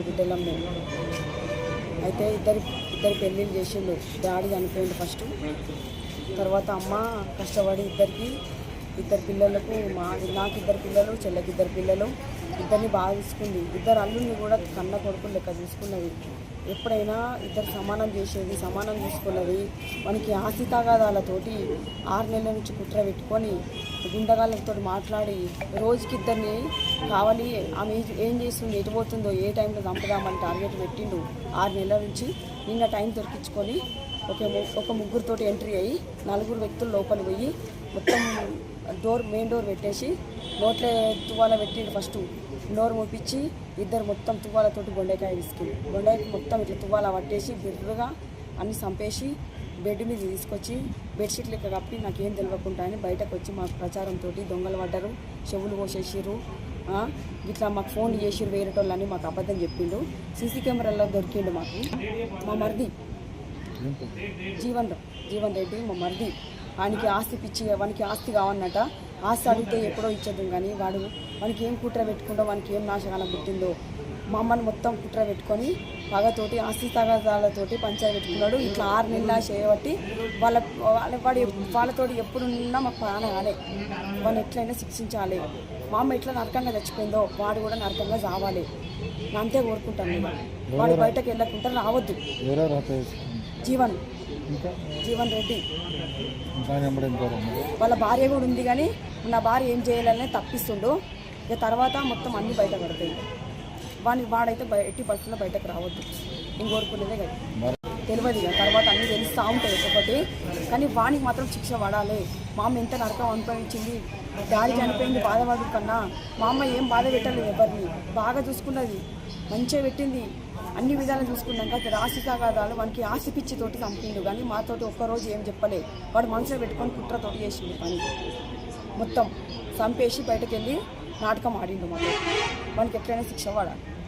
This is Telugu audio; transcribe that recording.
బిడ్డలం మేము. అయితే ఇద్దరు పెళ్ళిళ్ళు చేసిండు. డాడీ చనిపోయిండు ఫస్ట్, తర్వాత అమ్మ కష్టపడి ఇద్దరు పిల్లలకు నాకు 2 పిల్లలు, చెల్లెకి 2 పిల్లలు, ఇద్దరిని బాగా చూసుకుంది. 2 అల్లుల్ని కూడా కన్న కొడుకులు లెక్క చూసుకున్నది. ఎప్పుడైనా ఇద్దరు సమానం చేసేది, సమానం చూసుకున్నది. మనకి ఆస్తి తగాదాలతోటి 6 నెలల నుంచి కుట్ర పెట్టుకొని గుండగాళ్ళతో మాట్లాడి రోజుకి 2 కావాలి, ఆమె ఏం చేస్తుంది, ఎటు పోతుందో, ఏ టైంలో చంపుదామని టార్గెట్ పెట్టిండు. 6 నెలల నుంచి నిన్న టైం దొరికించుకొని ఒక ముగ్గురితోటి ఎంట్రీ అయ్యి 4 వ్యక్తులు లోపలికి పోయి మొత్తం మెయిన్ డోర్ పెట్టేసి నోట్లే తువ్వాల పెట్టిండు. ఫస్ట్ నోరు మూపించి ఇద్దరు మొత్తం తువ్వాలతోటి బొండకాయ విసికిండు. బొండకాయ మొత్తం ఇట్లా తువ్వాల పట్టేసి బిర్రుగా అన్ని చంపేసి బెడ్ మీద తీసుకొచ్చి బెడ్షీట్ లెక్క కప్పి నాకేం తెలియకుండా అని బయటకు వచ్చి మాకు ప్రచారంతో దొంగలు పడ్డారు, చెవులు కోసేసిర్రు, ఇట్లా మాకు ఫోన్ చేసిర్రు వేరేటోళ్ళని మాకు అబద్ధం చెప్పిండు. సీసీ కెమెరాల్లో దొరికిండు మాకు. మా మరిది జీవన్ రెడ్డి మా మరిది. వానికి ఆస్తి పిచ్చి, వానికి ఆస్తి కావన్నట. ఆస్తి అడిగితే ఎప్పుడో ఇచ్చేద్దాం కానీ వానికి ఏం కుట్ర పెట్టుకుంటో, వానికి ఏం నాశకాలం పుట్టిందో మా అమ్మని మొత్తం కుట్ర పెట్టుకొని పగతోటి ఆస్తి తగాదాలతోటి పంచాయతీ పెట్టుకున్నాడు. ఇట్లా 6 నెలల చేయబట్టి వాళ్ళతోటి ఎప్పుడున్నా మాకు ప్రాణం కాలే. వాళ్ళని ఎట్లయినా శిక్షించాలి. మా అమ్మ ఎట్లా నరకంగా చచ్చిపోయిందో వాడు కూడా నరకంగా చావాలి. అంతే కోరుకుంటాను. వాడు బయటకు వెళ్ళకుండా రావద్దు. జీవన్ రెడ్డి వాళ్ళ భార్య కూడా ఉంది, కానీ నా భార్య ఏం చేయాలని తప్పిస్తుండు. ఇక తర్వాత మొత్తం అన్నీ బయట పడతాయి. వాడైతే ఎట్టి పరిస్థితుల్లో బయటకు రావద్దు. నేను కోరుకునేదే కదా తెలియదు. ఇక తర్వాత అన్నీ తెలుస్తూ ఉంటాయి ఒకటి, కానీ వానికి మాత్రం శిక్ష పడాలి. మా అమ్మ ఎంత నరకం అనుభవించింది. డాడీ చనిపోయింది బాధపడు కన్నా మా అమ్మ ఏం బాధ పెట్టలేదు. ఎవరిని బాగా చూసుకున్నది, మంచిగా పెట్టింది. అన్ని విధాలు చూసుకున్నాక ఆస్తి తగాదాలు వానికి ఆస్తి పిచ్చితోటి చంపిండు. కానీ మాతోటి ఒక్కరోజు ఏం చెప్పలేదు. వాడు మనసులో పెట్టుకొని కుట్రతోటి చేసిండు పని. మొత్తం చంపేసి బయటకు వెళ్ళి నాటకం ఆడిండు. మాతో వానికి ఎట్లయినా శిక్ష పడాలి.